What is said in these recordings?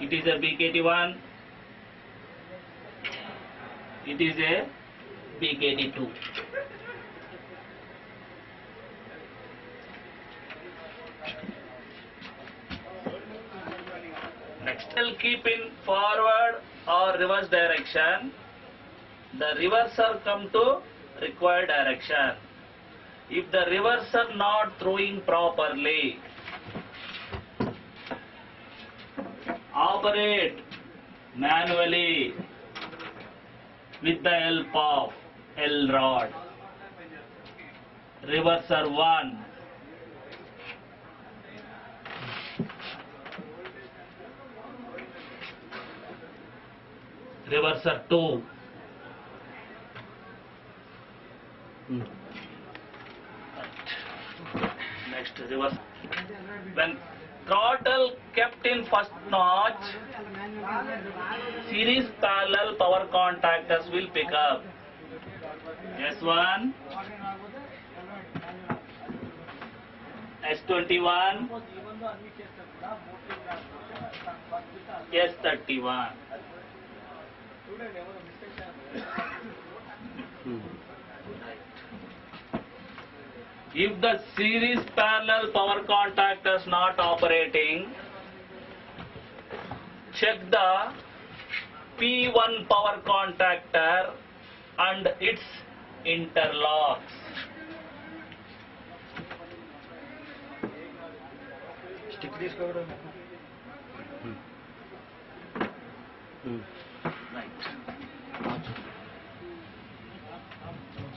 It is a BKT1. It is a BKT2. Next, we'll keep in forward or reverse direction. The reverser come to required direction. If the reverser not throwing properly, operate manually with the help of L rod. Reverser 1. Reverser 2. Next, reverse. When throttle kept in first notch, series parallel power contactors will pick up. S1, S21, S31. If the series parallel power contactors not operating, check the P1 power contactor and its interlocks. Stick this cover.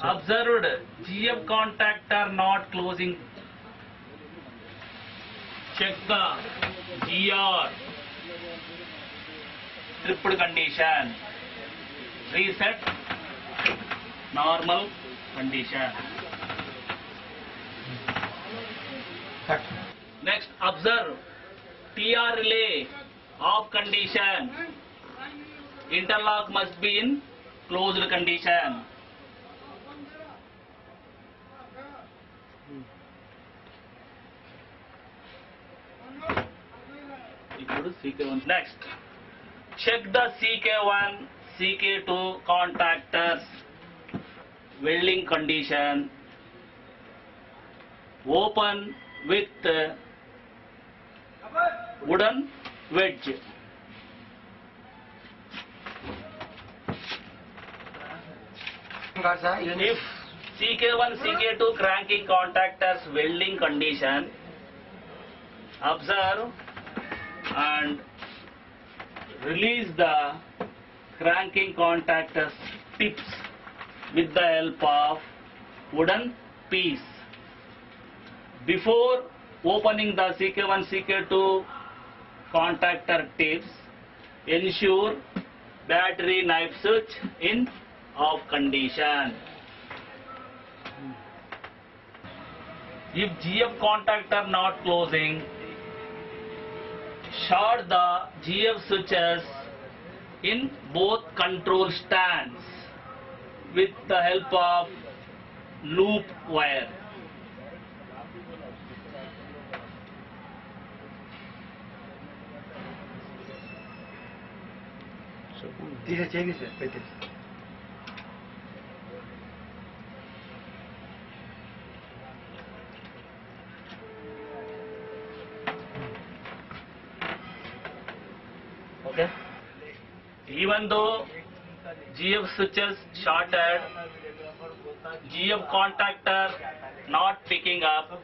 Observed GF contactor not closing. Check the GR tripped condition. Reset normal condition. Cut. Next, observe TR relay off condition. Interlock must be in closed condition. Next, check the CK1, CK2 contactors welding condition. Open with wooden wedge. If CK1, CK2 cranking contactors welding condition, observe and release the cranking contactors tips with the help of wooden piece. Before opening the CK1, CK2 contactor tips, ensure battery knife switch in off condition. If GF contactor not closing, short the GF switches in both control stands with the help of loop wire. These changes, sir. Okay. Even though GF switches shorted, GF contactor not picking up,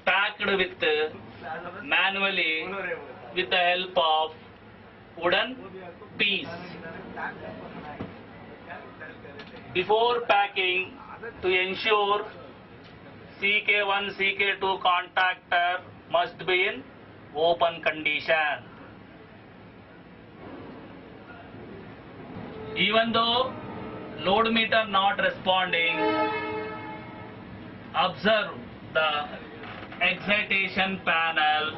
packed with manually with the help of wooden piece. Before packing, to ensure CK1, CK2 contactor must be in open condition. Even though load meter not responding, observe the excitation panel,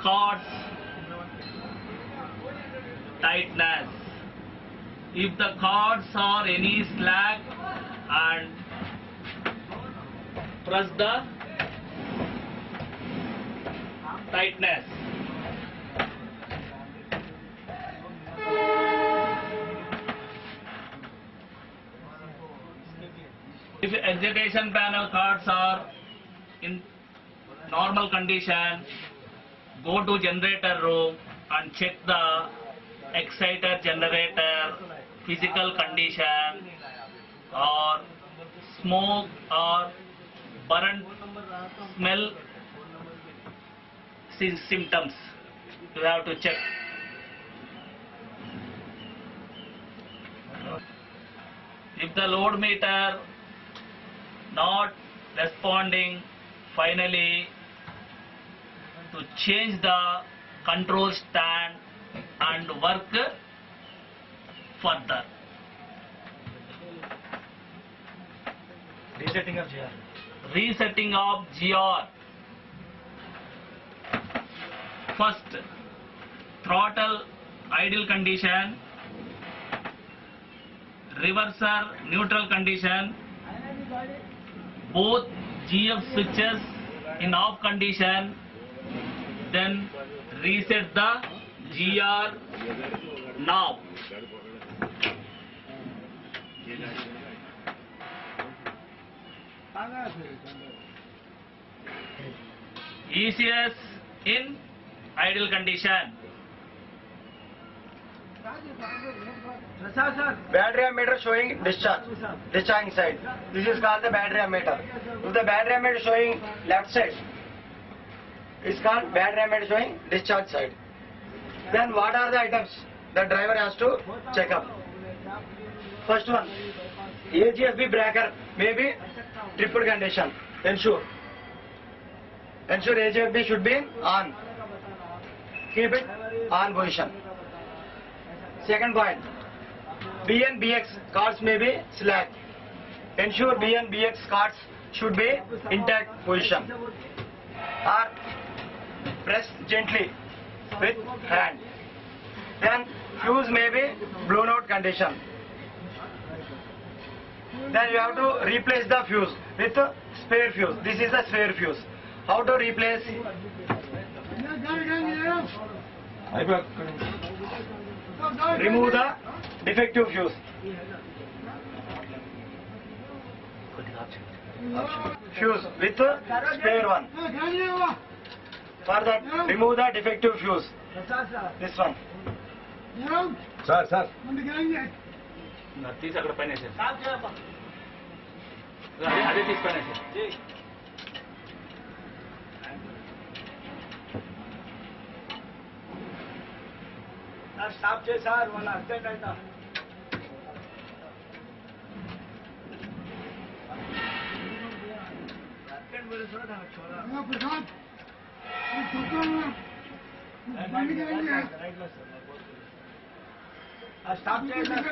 cords tightness. If the cords are any slack, and press the tightness. If excitation panel cards are in normal condition, go to generator room and check the exciter generator physical condition or smoke or burnt smell symptoms. You have to check. If the load meter not responding, finally to change the control stand and work further. Resetting of GR. Resetting of GR. First, throttle idle condition, reverser neutral condition, both GF switches in off condition, then reset the GR knob. ECS in idle condition. Battery ammeter showing discharging side. This is called the battery ammeter. If the battery ammeter showing left side, it's called battery ammeter showing discharge side. Then what are the items the driver has to check up? First one, AGFB breaker may be tripped condition. Ensure AGFB should be on. Keep it on position. Second point, BN BX cards may be slack. Ensure BN BX cards should be intact position. Or press gently with hand. Then fuse may be blown out condition. Then you have to replace the fuse with spare fuse. This is the spare fuse. How to replace? Remove the defective fuse. Fuse with spare one. For that, remove the defective fuse. This one. Sir. తీసి అక్కడ పైన అదే తీసి పైన stop చేశారు వాళ్ళ urgent అయితా stop చేశారు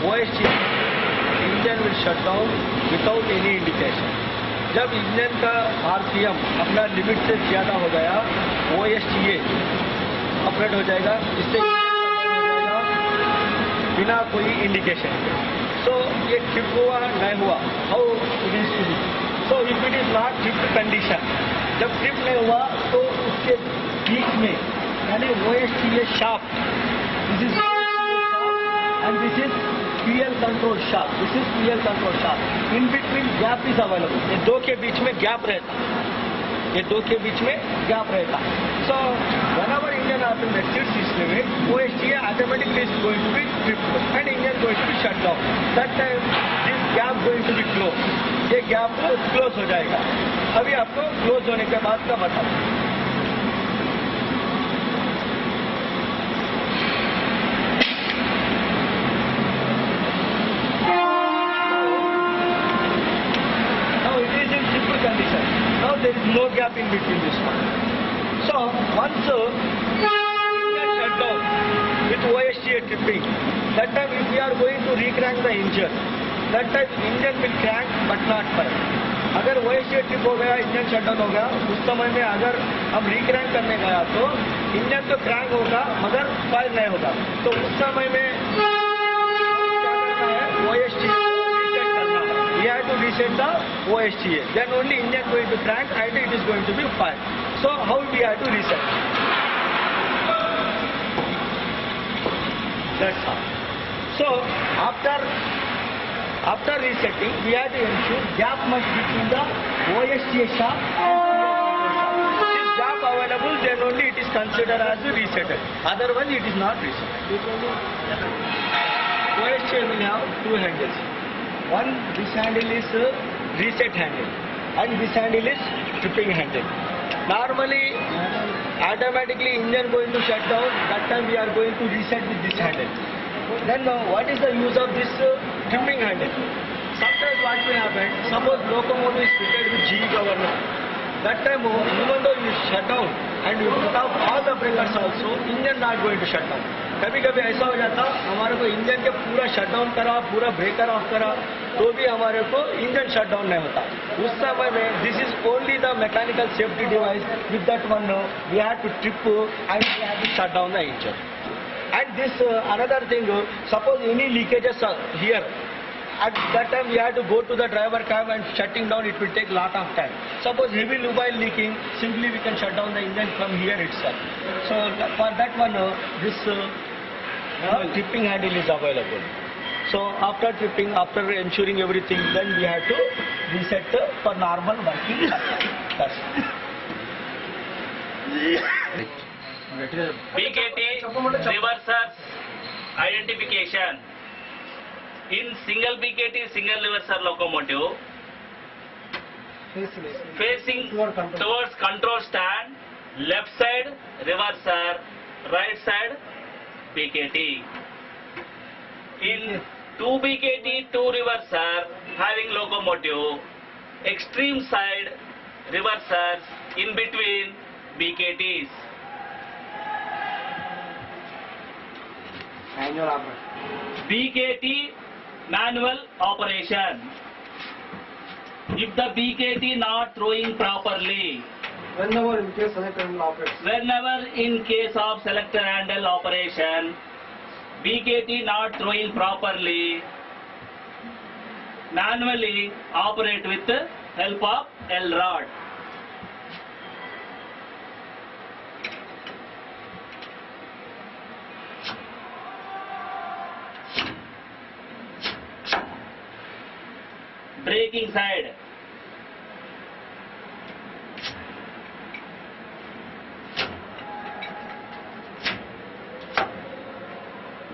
OSGA engine will shut down without any indication. जब इंजन का RPM अपना लिमिट से ज़्यादा हो गया OSGA ऑपरेट हो जाएगा, इससे बिना कोई इंडिकेशन. सो ये ट्रिप हुआ नहीं हुआ, how it is to be. So if it is not trip condition, जब ट्रिप नहीं हुआ तो उसके बीच में यानी OSGA shaft, this is and this is fuel control shaft. This is fuel control shaft. In between gap is available. ये दो के बीच में gap रहता है. ये दो के बीच में gap रहता है. So whenever engine automatic system है, OHTA automatically is going to be tripped and engine going to be shut down. That time this gap going to be closed. ये gap close हो जाएगा. अभी आपको close होने के बाद का बताऊँ. There is no gap in between this one. So once engine shut down with OHTA tripping, that time if we are going to recrank the engine, that time engine will crank but not fire. अगर OHTA trip हो गया, engine shut down हो गया, उस समय में अगर हम रिक्रैंक करने गया तो इंजन तो क्रैंक होगा मगर फायर नहीं होगा. तो उस समय में क्या करना है, OHTA we have to reset the OHTA. Then only engine going to crank and it is going to be fire. So how we have to reset? That's how. So after resetting, we have to ensure gap must be between the OHTA shaft and fuel control shaft. If gap available, then only it is considered as resetted. Otherwise, it is not resetted. OHTA will have two handles. One, this handle is reset handle and this handle is tripping handle. Normally, automatically engine going to shut down, that time we are going to reset with this handle. Then what is the use of this tripping handle? Sometimes what will happen, suppose locomotive is fitted with GE governor. That time even though you shut down and you put off all the breakers also, engine not going to shut down. कभी कभी ऐसा हो जाता हमारे को engine के पूरा shut down करा, पूरा ब्रेकर ऑफ करा, तो भी हमारे को इंजन शट डाउन नहीं होता. उस समय में this is only the mechanical safety device. With that one we have to trip and we have to shut down the engine. And this another thing, suppose any leakages here, at that time we have to go to the driver cab and shutting down, it will take lot of time. Suppose heavy lube leaking, simply we can shut down the engine from here itself. So for that one this tripping handle is available. So after tripping, after ensuring everything, then we have to reset for normal working. That's BKT reversers identification. In single BKT, single reverser locomotive, facing towards control stand, left side reverser, right side BKT. In 2 BKT, 2 reverser having locomotive, extreme side reversers in between BKTs. BKT manual operation. If the BKT not throwing properly, whenever in case selector handle operates, whenever in case of selector handle operation, BKT not throwing properly, manually operate with the help of L rod. Braking side,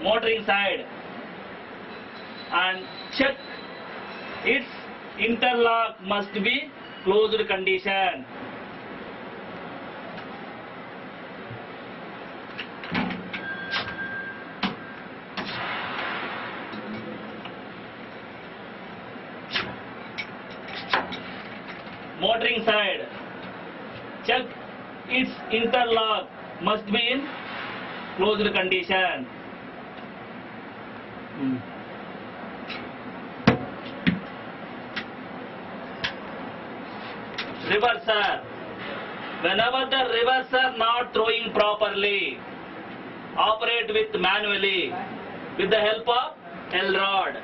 motoring side, and check its interlock must be closed condition. Motoring side, check its interlock must be in closed condition. Reverser, whenever the reverser not throwing properly, operate with manually with the help of L rod.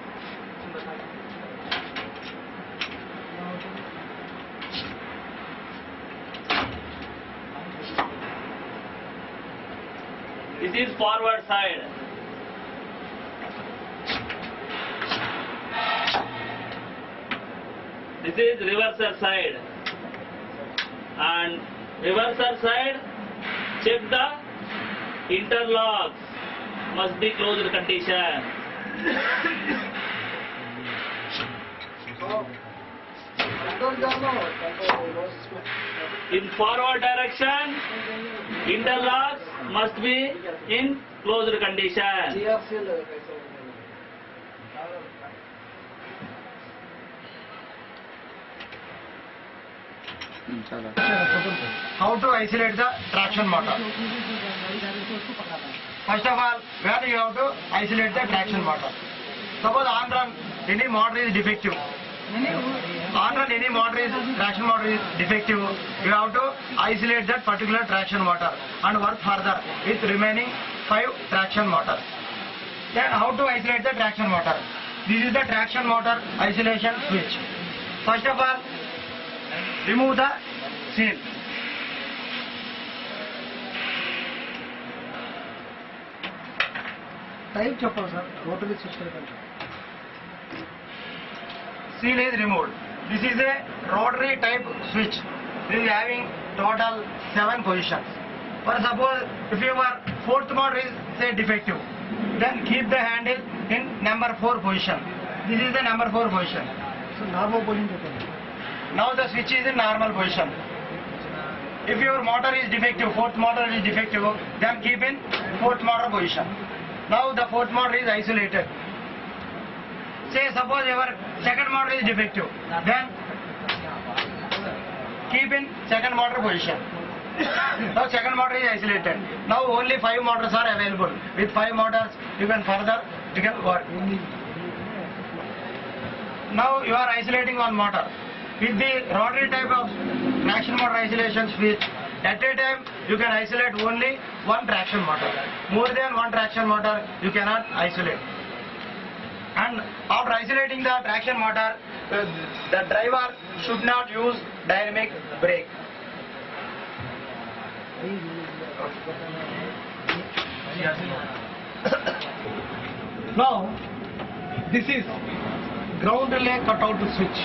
This is forward side. is reverser side, and reverser side, check the interlocks must be closed condition. In forward direction, interlocks must be in closed condition. How to isolate the traction motor? First of all, where you have to isolate the traction motor. Suppose on run any motor is defective. On run any motor is traction motor is defective. You have to isolate that particular traction motor and work further with remaining 5 traction motors. Then how to isolate the traction motor? This is the traction motor isolation switch. First of all, remove the seal. Type చెప్పండి sir rotary switch type. Seal is removed. This is a rotary type switch. This is having total 7 positions. For suppose if your 4th motor is say defective, then keep the handle in number 4 position. This is the number 4 position. So normal position చెప్పండి. Now the switch is in normal position. If your motor is defective, 4th motor is defective, then keep in 4th motor position. Now the 4th motor is isolated. Say suppose your 2nd motor is defective, then keep in 2nd motor position. Now 2nd motor is isolated. Now only 5 motors are available. With 5 motors you can work. Now you are isolating one motor. With the rotary type of traction motor isolation switch, at a time you can isolate only one traction motor. More than one traction motor you cannot isolate. And after isolating the traction motor, the driver should not use dynamic brake. Now this is ground relay cutout switch.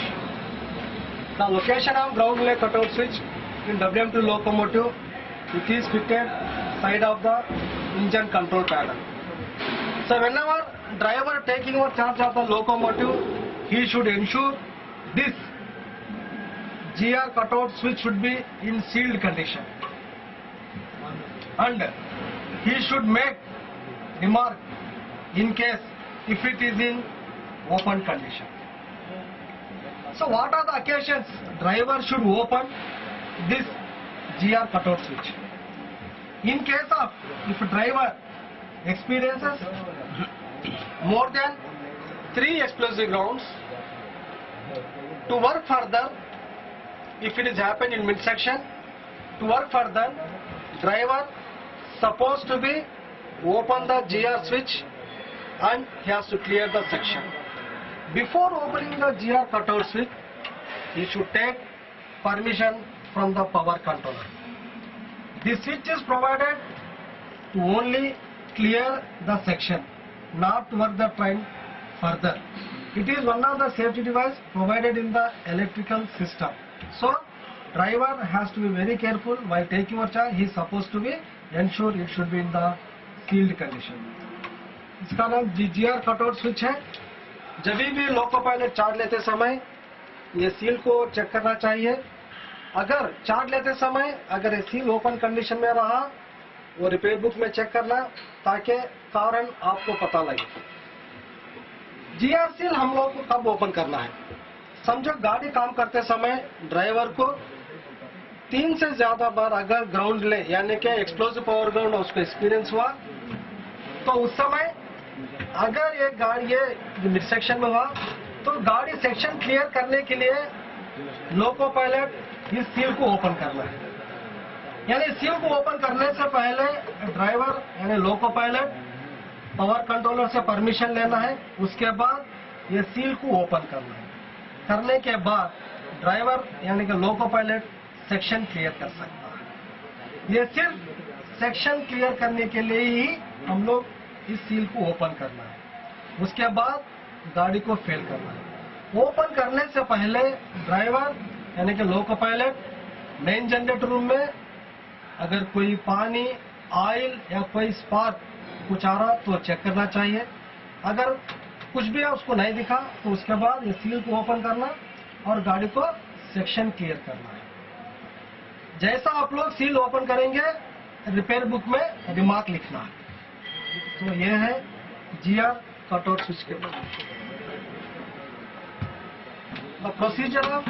The location of ground relay cutout switch in WM2 locomotive, it is fitted side of the engine control panel. So whenever driver taking over charge of the locomotive, he should ensure this GR cutout switch should be in sealed condition, and he should make remark in case if it is in open condition. So what are the occasions driver should open this GR cutout switch? In case of if driver experiences more than 3 explosive grounds, to work further, if it is happened in midsection, to work further, driver supposed to be open the GR switch and he has to clear the section. Before opening the GR cutout switch, he should take permission from the power controller. This switch is provided to only clear the section, not to work the train further. It is one of the safety device provided in the electrical system. So driver has to be very careful while taking over charge. He is supposed to be ensure it should be in the sealed condition. इसका नाम GR cutout switch है. जब भी loco pilot charge लेते समय ये seal को check करना चाहिए. अगर चार्ज लेते समय अगर ये सील ओपन कंडीशन में रहा, वो रिपेयर बुक में चेक करना ताकि कारण आपको पता लगे. GR सील हम लोग को कब ओपन करना है? समझो गाड़ी काम करते समय ड्राइवर को 3 से ज्यादा बार अगर ग्राउंड ले यानी कि एक्सप्लोसिव पावर ग्राउंड उसको एक्सपीरियंस हुआ, तो उस समय अगर ये गाड़ी ये मिड सेक्शन में हुआ तो गाड़ी सेक्शन क्लियर करने के लिए लोको पायलट इस सील को ओपन करना है. यानी सील को ओपन करने से पहले ड्राइवर यानी लोको पायलट पावर कंट्रोलर से परमिशन लेना है. उसके बाद ये सील को ओपन करना है. करने के बाद ड्राइवर यानी कि लोको पायलट सेक्शन क्लियर कर सकता है. ये सिर्फ सेक्शन क्लियर करने के लिए ही हम लोग इस सील को ओपन करना है. उसके बाद गाड़ी को फेल करना है. ओपन करने से पहले ड्राइवर यानी कि loco pilot main generator room में अगर कोई पानी, ऑयल या कोई स्पार्क कुछ आ रहा तो चेक करना चाहिए। अगर कुछ भी है उसको नहीं दिखा तो उसके बाद ये सील को ओपन करना और गाड़ी को सेक्शन क्लियर करना है। जैसा आप लोग सील ओपन करेंगे रिपेयर बुक में रिमार्क लिखना है। तो ये है GR कटआउट स्विच के the procedure of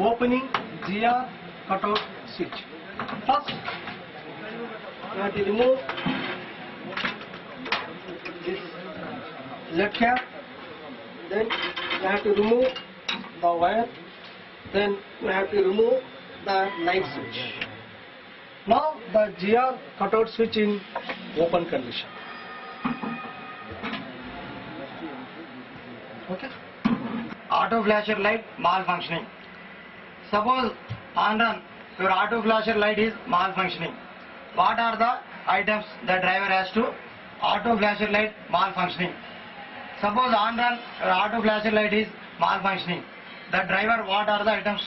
opening GR cutout switch. First, you have to remove this lead cap, then you have to remove the wire, then you have to remove the light switch. Now the GR cutout switch in open condition. Okay. Auto flasher light malfunctioning. Suppose on run your auto flasher light is malfunctioning. What are the items the driver has to auto flasher light malfunctioning? Suppose on run your auto flasher light is malfunctioning. The driver, what are the items